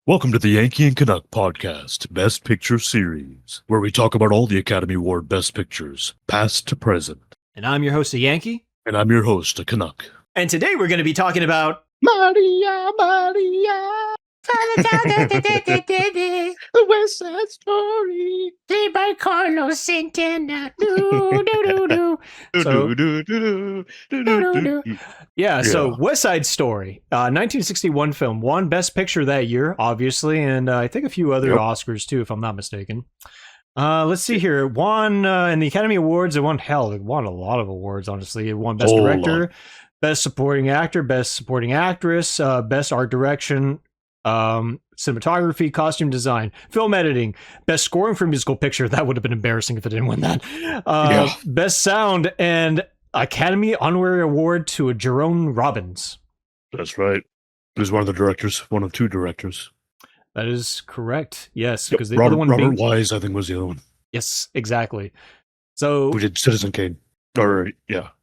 Welcome to the Yankee and Canuck podcast, Best Picture Series, where we talk about all the Academy Award Best Pictures, past to present. And I'm your host, a Yankee. And I'm your host, a Canuck. And today we're going to be talking about Maria, the West Side Story, played by Carlos Santana. So West Side Story, 1961 film, won Best Picture that year, obviously, and I think a few other Oscars too, if I'm not mistaken. Let's see here. It won in the Academy Awards. It won a lot of awards, honestly. It won Best Director, Best Supporting Actor, Best Supporting Actress, Best Art Direction, cinematography, costume design, film editing, best scoring for musical picture. That would have been embarrassing if it didn't win that. Best sound, and Academy Honorary Award to Jerome Robbins. That's right. He was one of the directors, one of two directors. That is correct. Yes, because the Robert, other one, Robert Wise, I think, was the other one. Yes, exactly. So who did Citizen Kane? Or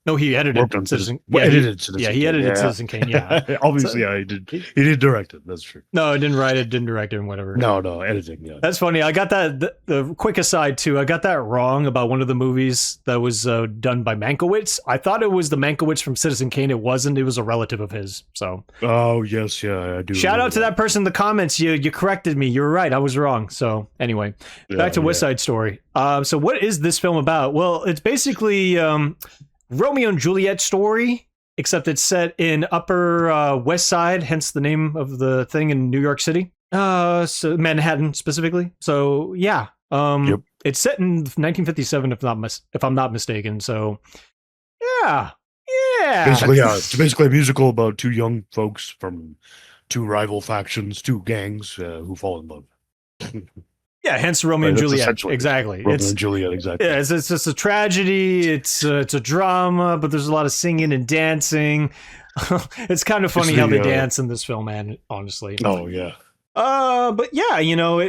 no, he edited Citizen. Edited Citizen. Yeah, he edited Citizen Kane. Yeah, obviously, he did direct it. That's true. No, I didn't write it, didn't direct it, and whatever. No, editing. Yeah, that's funny. I got that. The quick aside too. I got that wrong about one of the movies that was done by Mankiewicz. I thought it was the Mankiewicz from Citizen Kane. It wasn't. It was a relative of his. So. Oh yes, yeah, I do. Shout out to that person in the comments. You corrected me. You were right. I was wrong. So anyway, back to West Side Story. So what is this film about? Well, it's basically Romeo and Juliet story, except it's set in Upper West Side, hence the name of the thing in New York City, so Manhattan specifically. So yeah, It's set in 1957, if I'm not mistaken. So yeah. Basically, it's basically a musical about two young folks from two rival factions, two gangs who fall in love. Yeah, hence Romeo and Juliet. Exactly. Romeo and Juliet, exactly. Yeah, it's just a tragedy. It's a drama, but there's a lot of singing and dancing. It's kind of funny how they dance in this film, man, honestly. Oh, yeah. But yeah,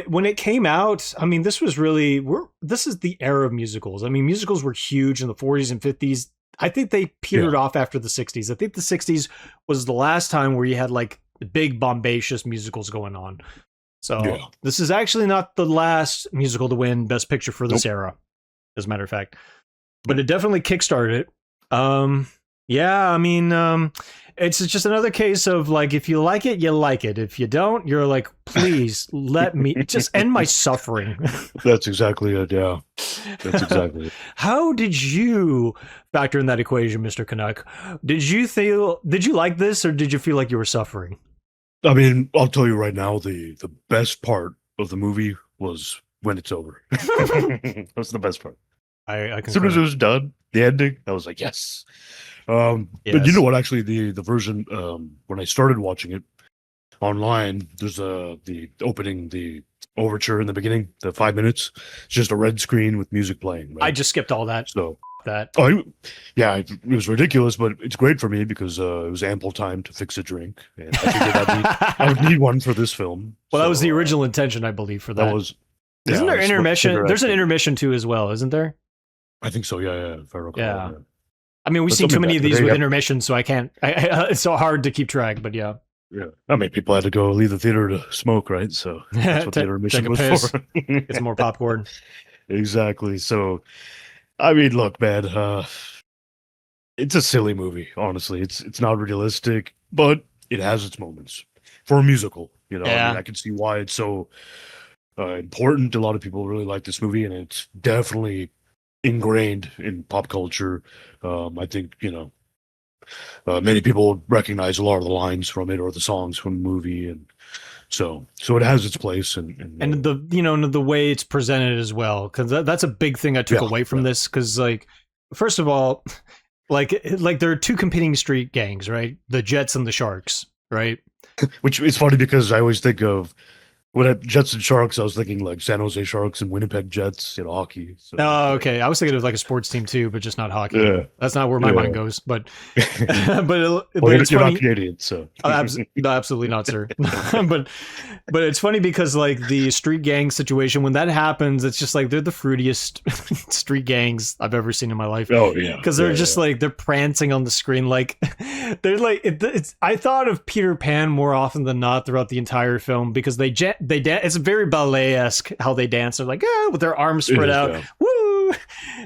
when it came out, I mean, this is the era of musicals. I mean, musicals were huge in the 40s and 50s. I think they petered off after the 60s. I think the 60s was the last time where you had like big bombacious musicals going on. So this is actually not the last musical to win Best Picture for this era, as a matter of fact. But it definitely kickstarted it. I mean, it's just another case of like, if you like it, you like it. If you don't, you're like, please let me just end my suffering. That's exactly it. Yeah, that's exactly it. How did you factor in that equation, Mr. Canuck? Did you like this, or did you feel like you were suffering? I mean, I'll tell you right now, the best part of the movie was when it's over. That's the best part. As soon as it was done, the ending, I was like, yes. But you know what? Actually, the version when I started watching it online, there's the opening, the overture in the beginning, the 5 minutes. It's just a red screen with music playing. Right? I just skipped all that. So that. It was ridiculous, but it's great for me because it was ample time to fix a drink, and I figured I would need one for this film. Well, that was the original intention, I believe, for that. That was. Isn't there intermission? There's an intermission too, as well, isn't there? I think so. Yeah. If I recall. Yeah. I mean, we've seen too many of these with intermission, so I can't. It's so hard to keep track. But yeah. Yeah. I mean, people had to go leave the theater to smoke, right? So that's what the intermission was for. Get some more popcorn. Exactly. So. I mean, look, man, it's a silly movie, honestly. It's not realistic, but it has its moments for a musical, I mean, I can see why it's so important. A lot of people really like this movie, and it's definitely ingrained in pop culture. I think, many people recognize a lot of the lines from it or the songs from the movie, and so it has its place, and the way it's presented as well, because that's a big thing I took away from this. Because like, first of all, like there are two competing street gangs, right? The Jets and the Sharks, right? Which is funny because I always think of when at Jets and Sharks, I was thinking like San Jose Sharks and Winnipeg Jets, hockey. So Oh, okay. I was thinking of like a sports team too, but just not hockey. yeah, That's not where my mind goes. But well, but it's you're not funny. Canadian, so No, absolutely not, sir. but it's funny because like the street gang situation, when that happens, it's just like they're the fruitiest street gangs I've ever seen in my life. oh yeah, Because they're just like they're prancing on the screen, like they're like it's. I thought of Peter Pan more often than not throughout the entire film because they dance. It's very ballet-esque how they dance. They're like with their arms spread out, woo,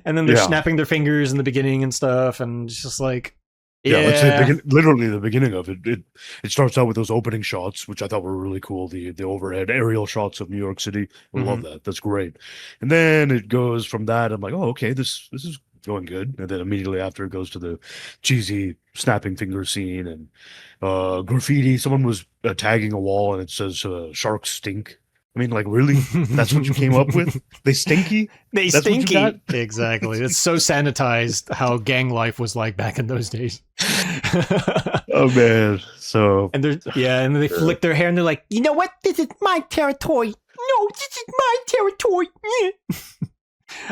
and then they're snapping their fingers in the beginning and stuff, and it's just like. Yeah, let's say literally the beginning of it. It starts out with those opening shots, which I thought were really cool. The overhead aerial shots of New York City. I love that. That's great. And then it goes from that. I'm like, oh, okay, this is going good. And then immediately after it goes to the cheesy snapping finger scene and graffiti. Someone was tagging a wall and it says "Sharks stink." I mean, like, really? That's what you came up with? They stinky? That's stinky. Exactly. It's so sanitized how gang life was like back in those days. Oh, man. So. And and they flick their hair and they're like, you know what? This is my territory. No, this is my territory.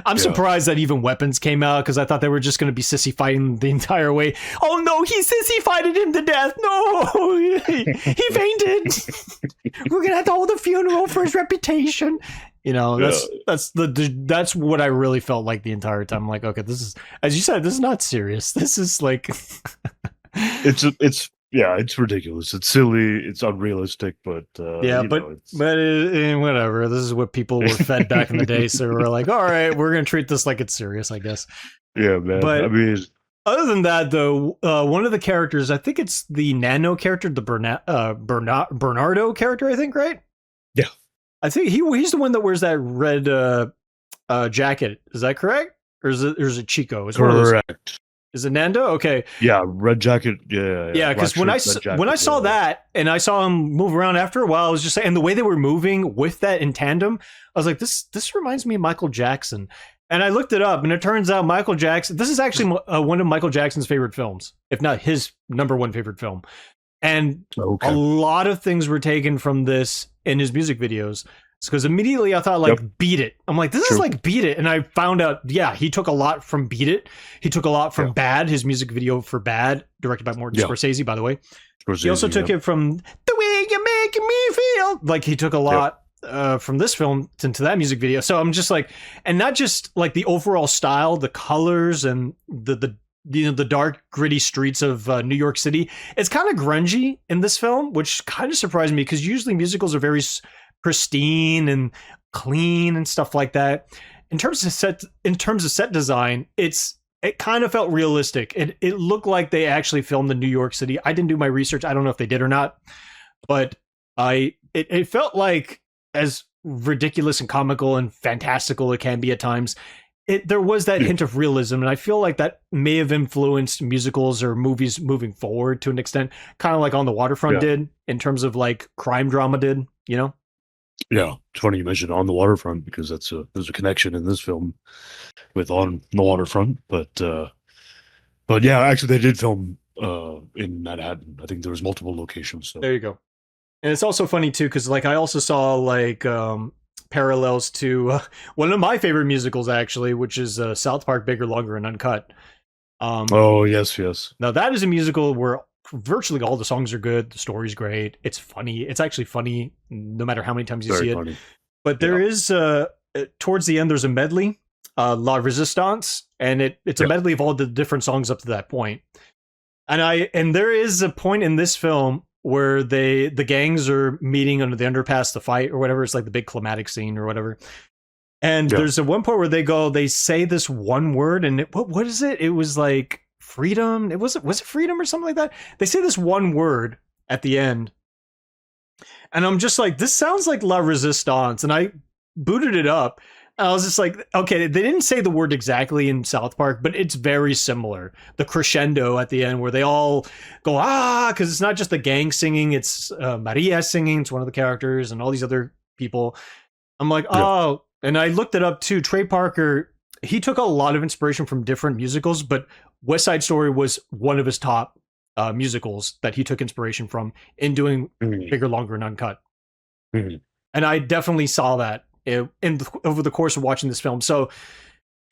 I'm surprised that even weapons came out because I thought they were just going to be sissy fighting the entire way. Oh no, he sissy fighted him to death. No, he fainted. We're going to have to hold a funeral for his reputation. That's what I really felt like the entire time. I'm like, okay, this is, as you said, this is not serious. This is like, it's ridiculous. It's silly. It's unrealistic, but whatever. This is what people were fed back in the day. So we're like, all right, we're gonna treat this like it's serious, I guess. Yeah, man. But I mean, other than that, though, one of the characters, I think it's the Nano character, the Bernardo character. I think, right? Yeah, I think he's the one that wears that red jacket. Is that correct? Or is it Chico? It's correct. Is it Nando? Okay. Yeah, red jacket. Yeah, because when I saw that and I saw him move around after a while, I was just saying, and the way they were moving with that in tandem, I was like, this reminds me of Michael Jackson. And I looked it up, and it turns out Michael Jackson. This is actually one of Michael Jackson's favorite films, if not his number one favorite film. And a lot of things were taken from this in his music videos. Because immediately I thought, like, Beat It. I'm like, this is like Beat It. And I found out, he took a lot from Beat It. He took a lot from Bad, his music video for Bad, directed by Martin Scorsese, by the way. He also took it from The Way You're Making Me Feel. Like, he took a lot from this film into that music video. So I'm just like, and not just like the overall style, the colors and the dark, gritty streets of New York City. It's kind of grungy in this film, which kind of surprised me because usually musicals are very pristine and clean and stuff like that. In terms of set design, it kind of felt realistic. It looked like they actually filmed in New York City. I didn't do my research. I don't know if they did or not, but it felt like, as ridiculous and comical and fantastical it can be at times, there was that hint of realism, and I feel like that may have influenced musicals or movies moving forward to an extent, kind of like On the Waterfront did, in terms of like crime drama did, you know? Yeah, it's funny you mentioned On the Waterfront because there's a connection in this film with On the Waterfront, but yeah, actually they did film in Manhattan. I think there was multiple locations. So. There you go. And it's also funny too because like I also saw like parallels to one of my favorite musicals actually, which is South Park: Bigger, Longer, and Uncut. Oh yes. Now that is a musical where virtually all the songs are good. The story's great. It's funny. It's actually funny no matter how many times you see it. But there is towards the end there's a medley, La Resistance, and it's a medley of all the different songs up to that point. And there is a point in this film where the gangs are meeting under the underpass to fight or whatever. It's like the big climatic scene or whatever. And there's a one point where they say this one word, and what is it? It was like freedom. Was it freedom or something like that? They say this one word at the end, and I'm just like, this sounds like La Resistance. And I booted it up. And I was just like, okay, they didn't say the word exactly in South Park, but it's very similar. The crescendo at the end where they all go, because it's not just the gang singing, it's Maria singing, it's one of the characters, and all these other people. I'm like, oh, and I looked it up too. Trey Parker, he took a lot of inspiration from different musicals, but West Side Story was one of his top musicals that he took inspiration from in doing Bigger, Longer, and Uncut. And I definitely saw that over the course of watching this film. So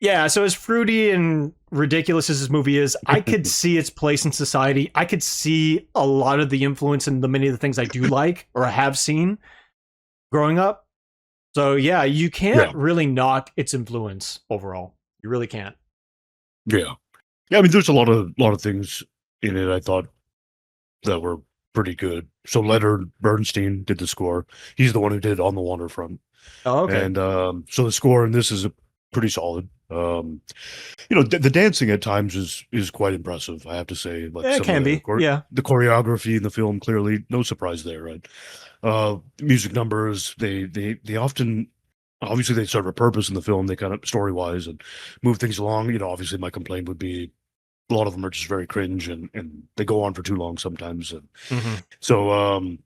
yeah, so as fruity and ridiculous as this movie is, I could see its place in society. I could see a lot of the influence in the many of the things I do like or have seen growing up. So yeah, you can't really knock its influence overall. You really can't. Yeah. Yeah, I mean, there's a lot of things in it I thought that were pretty good. So Leonard Bernstein did the score. He's the one who did On the Waterfront. Oh, okay. And so the score in this is pretty solid. The dancing at times is quite impressive, I have to say. Like it can be. The choreography in the film, clearly, no surprise there, right? Music numbers, they often, obviously they serve a purpose in the film. They kind of story-wise and move things along. Obviously my complaint would be a lot of them are just very cringe and they go on for too long sometimes. And so, I mean,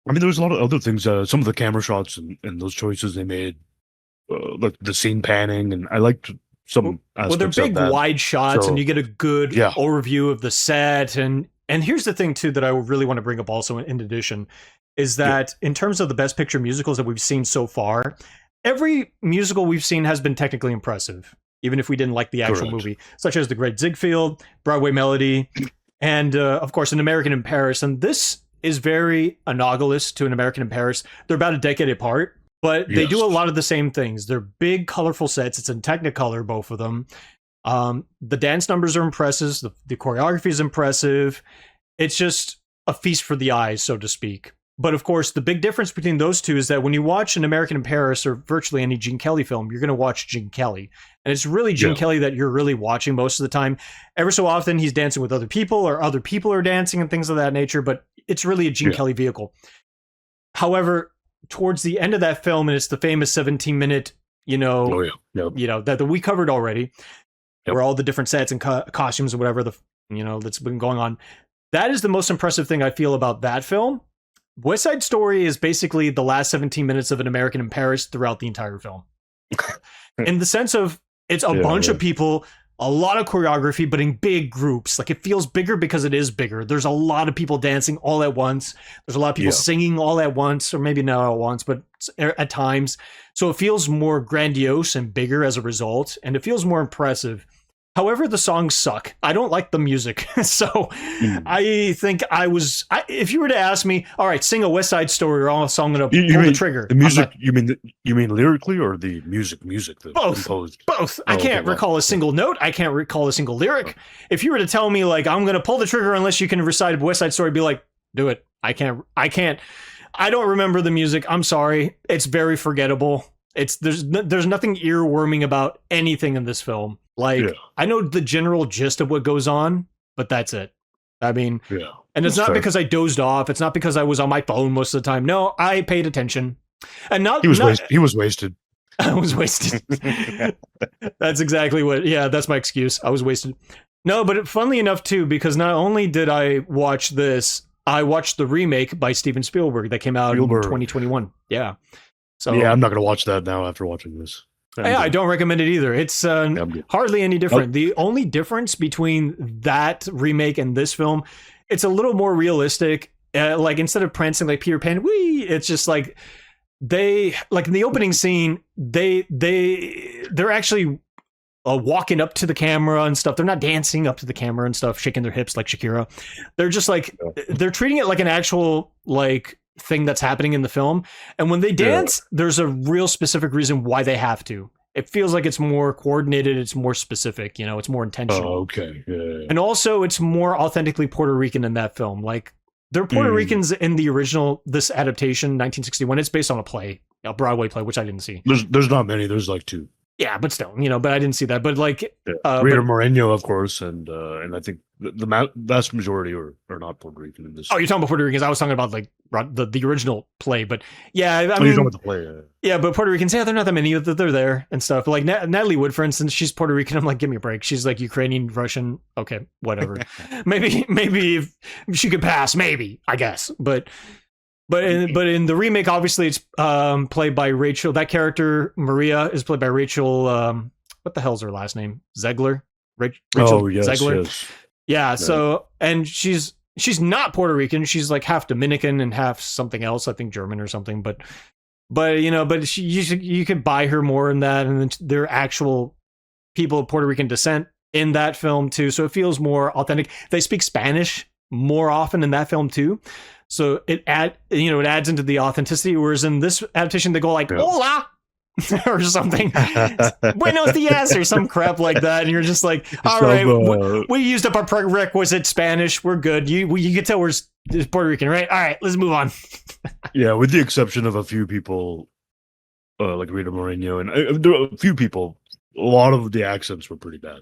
there was a lot of other things. Some of the camera shots and those choices they made, like the scene panning, and I liked some aspects they're big of that. wide shots, So, and you get a good yeah. overview of the set. And here's the thing too that I really want to bring up also in addition is that in terms of the best picture musicals that we've seen so far, every musical we've seen has been technically impressive, even if we didn't like the actual movie, such as The Great Ziegfeld, Broadway Melody, and of course An American in Paris. And this is very analogous to An American in Paris. They're about a decade apart, but they do a lot of the same things. They're big, colorful sets. It's in Technicolor, both of them. The dance numbers are impressive. The choreography is impressive. It's just a feast for the eyes, so to speak. But of course, the big difference between those two is that when you watch An American in Paris or virtually any Gene Kelly film, you're going to watch Gene Kelly. And it's really Gene Kelly that you're really watching most of the time. Ever so often, he's dancing with other people or other people are dancing and things of that nature, but it's really a Gene Kelly vehicle. However, towards the end of that film, and it's the famous 17-minute, that we covered already, where all the different sets and costumes and whatever that's been going on. That is the most impressive thing I feel about that film. West Side Story is basically the last 17 minutes of An American in Paris throughout the entire film. In the sense of it's a bunch of people, a lot of choreography, but in big groups. Like it feels bigger because it is bigger. There's a lot of people dancing all at once. There's a lot of people singing all at once, or maybe not all at once, but at times. So it feels more grandiose and bigger as a result, and it feels more impressive. However, the songs suck. I don't like the music. So I think if you were to ask me, all right, sing a West Side Story or else I'm going to pull the trigger. The music, you mean lyrically or the music that composed? Both. I can't recall a single note. I can't recall a single lyric. If you were to tell me like, I'm going to pull the trigger unless you can recite West Side Story, I'd be like, do it. I can't. I don't remember the music. I'm sorry. It's very forgettable. There's nothing earworming about anything in this film. Like, I know the general gist of what goes on, but that's it. I mean, and it's not because I dozed off. It's not because I was on my phone most of the time. No, I paid attention. And he was wasted. I was wasted. That's exactly what, that's my excuse. I was wasted. No, but funnily enough too, because not only did I watch this, I watched the remake by Steven Spielberg that came out in 2021. Yeah. So I'm not going to watch that now after watching this. I don't recommend it either. It's hardly any different. The only difference between that remake and this film, it's a little more realistic. Like instead of prancing like Peter Pan, it's just like they, like in the opening scene, they're actually walking up to the camera and stuff. They're not dancing up to the camera and stuff, shaking their hips like Shakira. They're just like, they're treating it like an actual like thing that's happening in the film. And when they dance, there's a real specific reason why they have to. It feels like it's more coordinated. It's more specific, it's more intentional. Oh, okay. Yeah. And also it's more authentically Puerto Rican in that film. Like they're Puerto Ricans in the original, this adaptation, 1961. It's based on a Broadway play, which I didn't see. There's not many. There's like two. Yeah, but still, but I didn't see that. But like, Rita Moreno, of course, and I think the vast majority are not Puerto Rican in this. Oh, you're talking about Puerto Ricans. I was talking about like the original play, but I mean, you're talking about the play. Yeah, but Puerto Ricans, they're not that many. They're there and stuff. But like Natalie Wood, for instance, she's Puerto Rican. I'm like, give me a break. She's like Ukrainian, Russian. Okay, whatever. maybe if she could pass, maybe I guess, but in the remake, obviously it's played by Rachel. That character Maria is played by Rachel. What the hell's her last name? Zegler. Rachel Zegler. Yes. Yeah. So and she's she's not Puerto Rican. She's like half Dominican and half something else. I think German or something. But you could buy her more in that, and then there are actual people of Puerto Rican descent in that film too. So it feels more authentic. They speak Spanish more often in that film too. So it adds into the authenticity. Whereas in this adaptation, they go like "Hola" or something, "Buenos dias" or some crap like that, and you're just like, all right, we used up our prerequisite Spanish. We're good. You can tell we're Puerto Rican, right? All right, let's move on. Yeah, with the exception of a few people, like Rita Moreno, and there were a few people. A lot of the accents were pretty bad,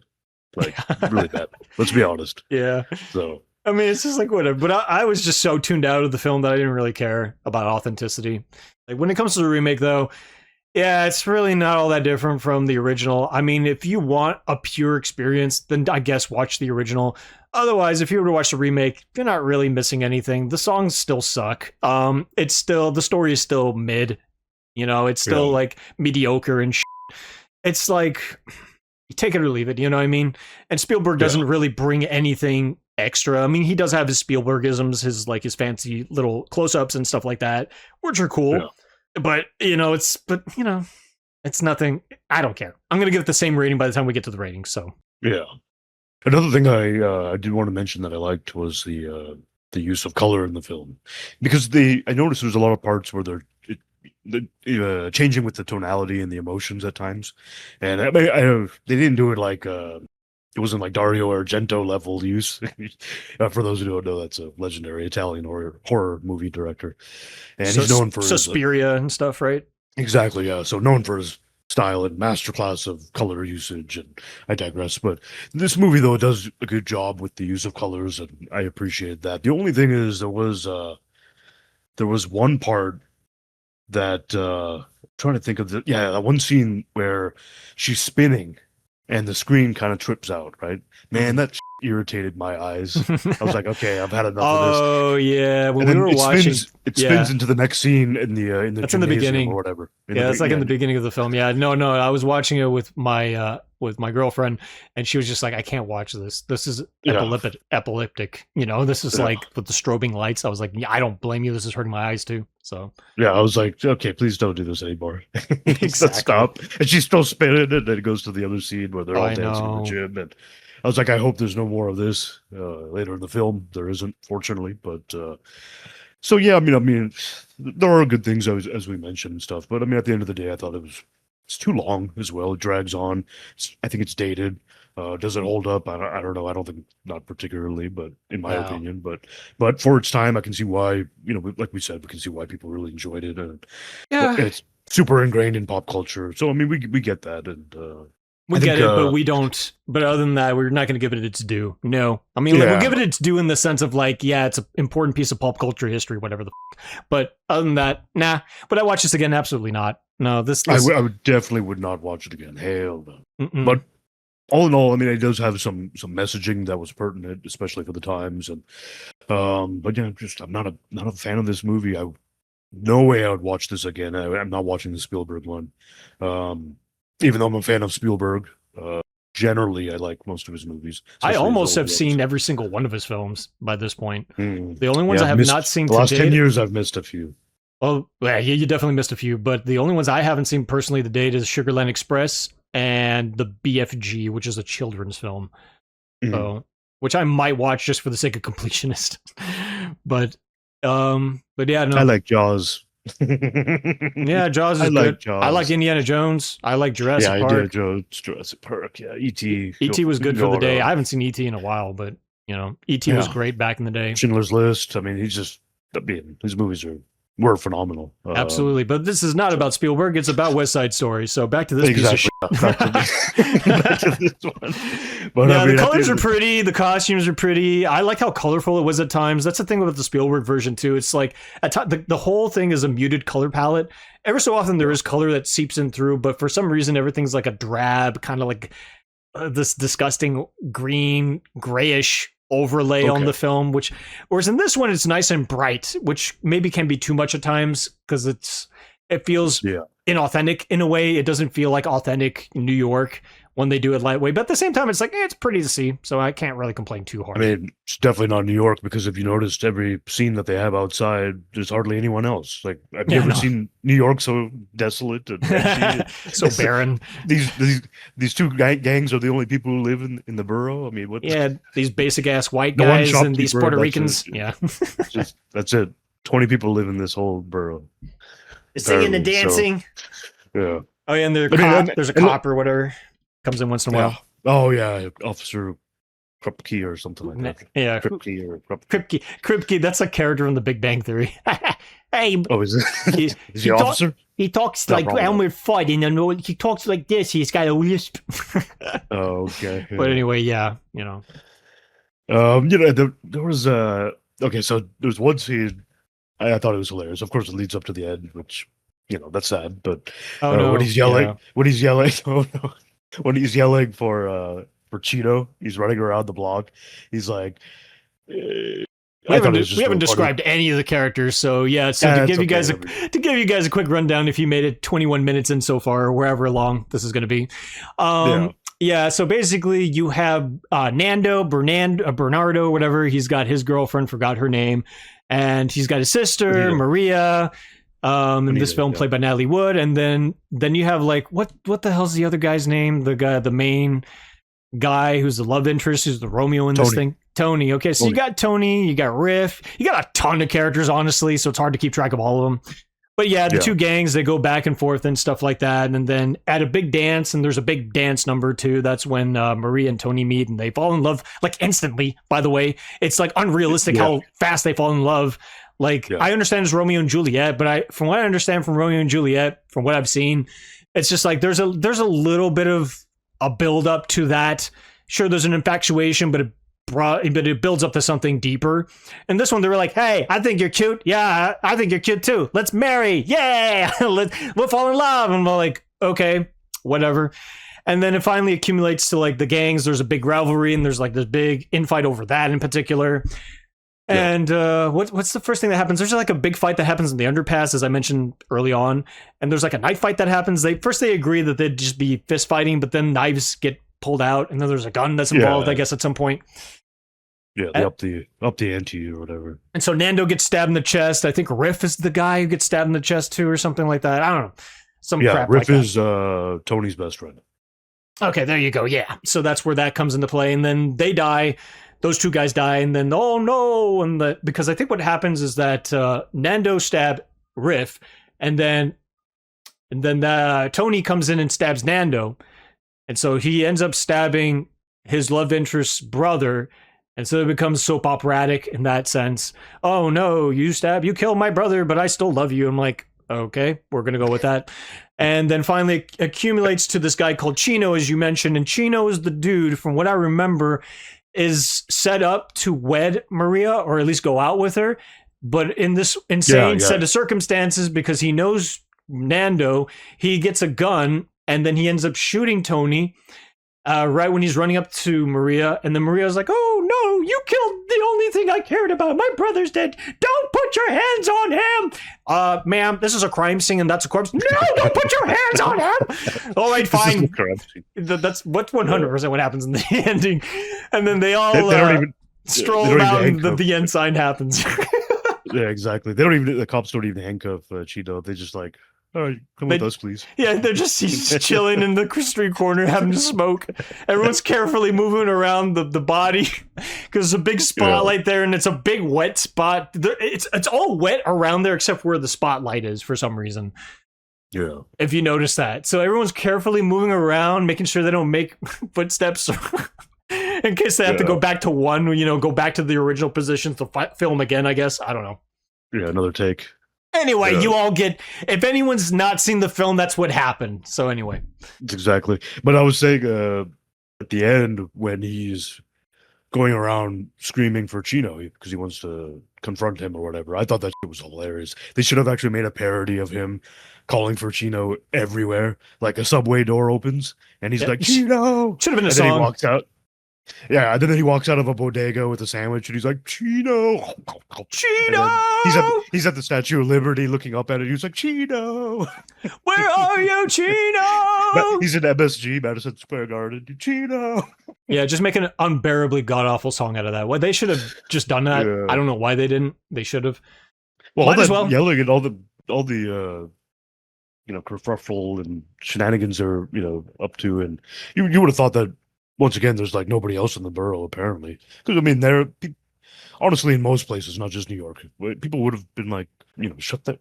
like really bad. Let's be honest. Yeah. So. I mean, it's just like whatever. But I was just so tuned out of the film that I didn't really care about authenticity. Like when it comes to the remake, though, yeah, it's really not all that different from the original. I mean, if you want a pure experience, then I guess watch the original. Otherwise, if you were to watch the remake, you're not really missing anything. The songs still suck. The story is still mid. It's still like mediocre and shit. It's like, you take it or leave it, you know what I mean? And Spielberg doesn't really bring anything extra. I mean, he does have his Spielbergisms, his fancy little close-ups and stuff like that, which are cool. Yeah. But it's nothing. I don't care. I'm gonna give it the same rating by the time we get to the ratings. So yeah. Another thing I did want to mention that I liked was the use of color in the film, because I noticed there's a lot of parts where they're changing with the tonality and the emotions at times, and they didn't do it like it wasn't like Dario Argento level use. For those who don't know, that's a legendary Italian horror movie director, and he's known for Suspiria and stuff, right? Exactly, yeah. So known for his style and masterclass of color usage, and I digress. But this movie, though, does a good job with the use of colors, and I appreciate that. The only thing is there was one part that I'm trying to think of that one scene where she's spinning and the screen kind of trips out, right? Man, that irritated my eyes. I was like, okay, I've had enough of this. Oh yeah, when we were watching, it spins into the next scene in the that's in the beginning or whatever. It's like in the beginning of the film. Yeah, no, I was watching it with my girlfriend, and she was just like, I can't watch this. This is epileptic. This is like with the strobing lights. I was like, yeah, I don't blame you. This is hurting my eyes too. So yeah, I was like, okay, please don't do this anymore. Exactly. Stop. And she's still spinning, and then it goes to the other scene where they're all dancing in the gym. And I was like, I hope there's no more of this later in the film. There isn't, fortunately. But so yeah, I mean, there are good things as we mentioned and stuff. But I mean, at the end of the day, I thought it's too long as well. It drags on. I think it's dated. Does it hold up? I don't know. I don't think not particularly, but in my opinion, but for its time, I can see why, like we said, we can see why people really enjoyed it. And it's super ingrained in pop culture. So, I mean, we get that. And we get it, but we don't. But other than that, we're not going to give it its due. No. I mean, we'll give it its due in the sense of like, yeah, it's an important piece of pop culture history, whatever the But other than that, nah. But I watch this again? Absolutely not. No, this... I would definitely would not watch it again. Hell no. Mm-mm. But all in all, I mean, it does have some messaging that was pertinent, especially for the times. And but yeah, I'm not a fan of this movie. No way I would watch this again. I'm not watching the Spielberg one. Even though I'm a fan of Spielberg, generally I like most of his movies. I almost have seen every single one of his films by this point. The only ones I have not seen the last 10 years, I've missed a few. Oh, yeah, you definitely missed a few. But the only ones I haven't seen personally to date is Sugarland Express and the BFG, which is a children's film. So, which I might watch just for the sake of completionist. But yeah, no. I like Jaws. Yeah, Jaws is good. Jaws. I like Indiana Jones. I like Jurassic Park. Indiana Jones, Jurassic Park. Yeah, E.T. E.T. was good for the day. I haven't seen E.T. in a while, but E.T. was great back in the day. Schindler's List. I mean, his movies were phenomenal. Absolutely, but this is not about Spielberg. It's about West Side Story. So back to this piece of shit. Back to this one. But yeah, the colors are pretty. The costumes are pretty. I like how colorful it was at times. That's the thing about the Spielberg version too. It's like the whole thing is a muted color palette. Ever so often there is color that seeps in through, but for some reason everything's like a drab, kind of like this disgusting green, grayish overlay on the film, whereas in this one it's nice and bright, which maybe can be too much at times because it feels inauthentic in a way. It doesn't feel like authentic New York, when they do it lightweight. But at the same time, it's like, it's pretty to see, so I can't really complain too hard. I mean, it's definitely not New York, because if you noticed every scene that they have outside, there's hardly anyone else. Like, I've never seen New York so desolate and empty. So barren. These two gangs are the only people who live in the borough. I mean, what? Yeah, these basic ass white guys and these Puerto Ricans. Yeah, that's it. 20 people live in this whole borough. Singing and dancing. So, yeah. Oh yeah, and there's a cop or whatever comes in once in a while. Oh yeah, Officer Krupke or something like that. Yeah, Krupke. That's a character from The Big Bang Theory. Hey, is it? Is he an officer? He talks like Elmer Fudd, and he talks like this. He's got a lisp. Oh, okay. But anyway, yeah, you know. There was okay, so there was one scene I thought it was hilarious. Of course, it leads up to the end, which, that's sad. But when he's yelling, when he's yelling for Cheeto, he's running around the block. He's like, we haven't described any of the characters, so yeah. So to give you guys a quick rundown, if you made it 21 minutes in so far, or wherever long this is going to be. Yeah, so basically you have Bernardo, whatever. He's got his girlfriend, forgot her name, and he's got his sister, Maria, in this film played by Natalie Wood, and then you have like what the hell's the other guy's name? The main guy who's the love interest, who's the Romeo in this thing? Tony. Okay, so you got Tony, you got Riff, you got a ton of characters, honestly, so it's hard to keep track of all of them. But yeah, the two gangs, they go back and forth and stuff like that. And then at a big dance, and there's a big dance number too, that's when Maria and Tony meet and they fall in love like instantly, by the way. It's like unrealistic how fast they fall in love. Like, I understand it's Romeo and Juliet, but from what I understand from Romeo and Juliet, from what I've seen, it's just like there's a little bit of a build up to that. Sure, there's an infatuation, but it builds up to something deeper. And this one, they were like, hey, I think you're cute. Yeah, I think you're cute too. Let's marry. Yeah, we'll fall in love. And we're like, okay, whatever. And then it finally accumulates to like the gangs. There's a big rivalry, and there's like this big infight over that in particular. And what's the first thing that happens? There's like a big fight that happens in the underpass, as I mentioned early on. And there's like a knife fight that happens. They agree that they'd just be fist fighting, but then knives get pulled out, and then there's a gun that's involved, I guess, at some point. Yeah, they up the ante or whatever. And so Nando gets stabbed in the chest. I think Riff is the guy who gets stabbed in the chest too, or something like that. I don't know. Some crap Riff like is Tony's best friend. Okay, there you go. Yeah. So that's where that comes into play. And then they die. Those two guys die. And then, oh no. Because I think what happens is that Nando stabbed Riff. And then Tony comes in and stabs Nando. And so he ends up stabbing his love interest's brother. And so it becomes soap operatic in that sense. Oh no, you killed my brother, but I still love you. I'm like, okay, we're going to go with that. And then finally it accumulates to this guy called Chino, as you mentioned. And Chino is the dude, from what I remember, is set up to wed Maria, or at least go out with her. But in this insane set of circumstances, because he knows Nando, he gets a gun, and then he ends up shooting Tony right when he's running up to Maria. And then Maria's like, oh no, you killed the only thing I cared about. My brother's dead. Don't put your hands on him. Ma'am, this is a crime scene and that's a corpse. No, don't put your hands on him. All right, fine. That's what's 100% what happens in the ending. And then they all stroll out and the end sign happens. Yeah, exactly. The cops don't even handcuff Cheeto. They just like, all right, come with us, please. Yeah, they're just chilling in the street corner having to smoke. Everyone's carefully moving around the body because there's a big spotlight there, and it's a big wet spot. It's all wet around there except where the spotlight is for some reason. Yeah. If you notice that. So everyone's carefully moving around, making sure they don't make footsteps in case they have to go back to go back to the original positions to film again, I guess. I don't know. Yeah, another take. Anyway, you all get, if anyone's not seen the film, that's what happened. So anyway. Exactly. But I was saying at the end, when he's going around screaming for Chino because he wants to confront him or whatever, I thought that shit was hilarious. They should have actually made a parody of him calling for Chino everywhere. Like a subway door opens and he's like, Chino! Should have been a and song. Then he walks out. Yeah, and then he walks out of a bodega with a sandwich, and he's like, Chino. And Chino, then he's at the Statue of Liberty looking up at it. He's like, Chino. where are you, Chino? He's in MSG, Madison Square Garden. Chino. Yeah, just make an unbearably god awful song out of that. Well, they should have just done that. Yeah. I don't know why they didn't. They should have. Well, Might all as that well. yelling and all the kerfuffle and shenanigans are up to, and you would have thought that once again there's like nobody else in the borough apparently, because I mean honestly in most places, not just New York, people would have been like shut the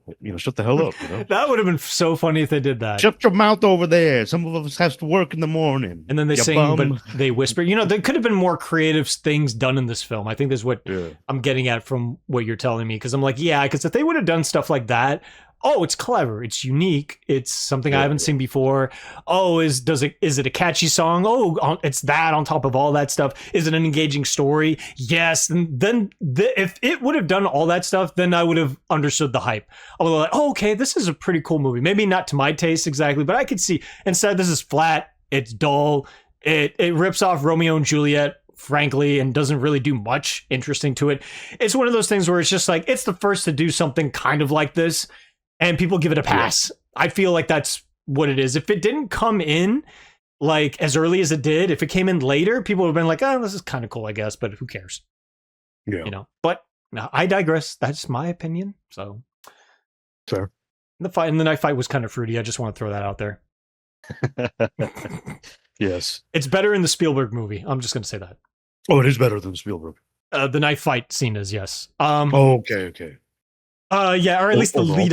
hell up. That would have been so funny if they did that. Shut your mouth over there. Some of us has to work in the morning. And then they sing, but they whisper. There could have been more creative things done in this film. I think that's what I'm getting at from what you're telling me. Because I'm like, yeah, because if they would have done stuff like that, oh, it's clever, it's unique, it's something I haven't seen before. Oh, is it a catchy song? Oh, it's that on top of all that stuff. Is it an engaging story? Yes. And then if it would have done all that stuff, then I would have understood the hype. I would have like, oh, okay, this is a pretty cool movie. Maybe not to my taste exactly, but I could see. Instead, this is flat. It's dull. It rips off Romeo and Juliet, frankly, and doesn't really do much interesting to it. It's one of those things where it's just like, it's the first to do something kind of like this, and people give it a pass. Yeah. I feel like that's what it is. If it didn't come in like as early as it did, if it came in later, people would have been like, oh, this is kind of cool, I guess, but who cares? Yeah. But no, I digress. That's my opinion. So fair. The night fight was kind of fruity. I just want to throw that out there. Yes. It's better in the Spielberg movie. I'm just going to say that. Oh, it is better than Spielberg. The knife fight scene is, yes. Okay. Yeah, or at least the lead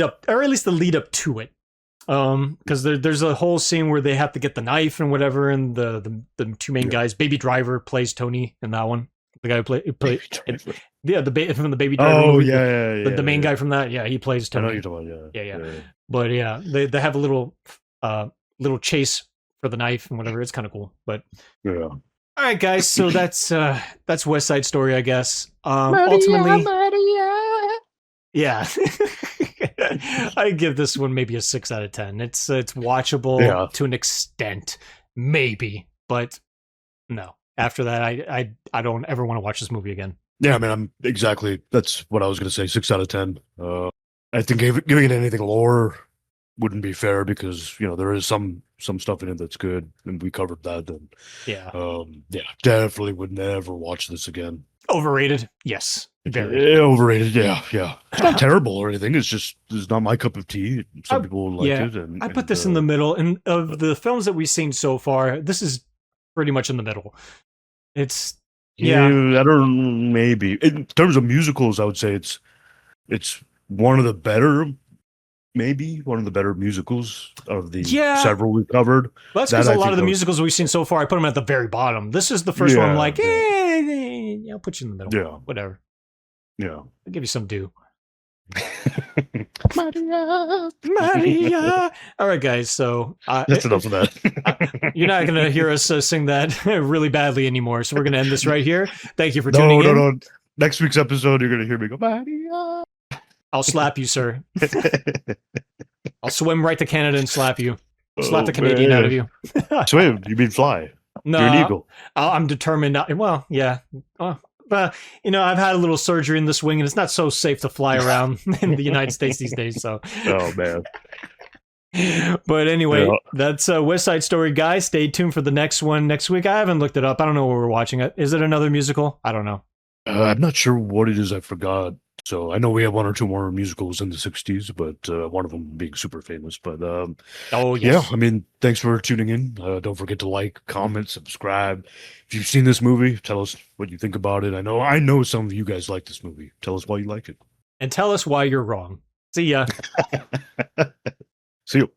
up to it. Because there's a whole scene where they have to get the knife and whatever, and the two main guys. Baby Driver plays Tony in that one. The guy who played from the Baby Driver movie. The main guy from that. Yeah, he plays Tony. I know you're talking about, yeah. But yeah, they have a little chase for the knife and whatever. It's kind of cool. But yeah. All right, guys. So that's West Side Story, I guess. Ultimately. Yeah, I give this one maybe a 6 out of 10. It's watchable to an extent, maybe, but no. After that, I don't ever want to watch this movie again. Yeah, I mean, that's what I was going to say. 6 out of 10. I think giving it anything lower wouldn't be fair because there is some stuff in it that's good, and we covered that. And definitely would never watch this again. Overrated, yes. Very overrated, yeah. It's not terrible or anything. It's not my cup of tea. Some people like it. And I put this in the middle. And of the films that we've seen so far, this is pretty much in the middle. It's I don't maybe in terms of musicals, I would say it's one of the better. Maybe one of the better musicals of the several we've covered. Well, that's because a lot of the musicals we've seen so far, I put them at the very bottom. This is the first one I'm like, I'll put you in the middle. Yeah. Whatever. Yeah. I'll give you some due. Maria. All right, guys. So that's enough of that. You're not going to hear us sing that really badly anymore. So we're going to end this right here. Thank you for tuning in. No. Next week's episode, you're going to hear me go, Maria. I'll slap you, sir. I'll swim right to Canada and slap you. Slap the Canadian out of you. Swim? You mean fly? No, you're an eagle. I'm determined. Well, yeah. But I've had a little surgery in this wing, and it's not so safe to fly around in the United States these days. So. Oh man. But anyway, that's West Side Story, guys. Stay tuned for the next one next week. I haven't looked it up. I don't know what we're watching. Is it another musical? I don't know. I'm not sure what it is. I forgot. So I know we have one or two more musicals in the 60s, but one of them being super famous. But yeah, I mean, thanks for tuning in. Don't forget to like, comment, subscribe. If you've seen this movie, tell us what you think about it. I know some of you guys like this movie. Tell us why you like it. And tell us why you're wrong. See ya. See you.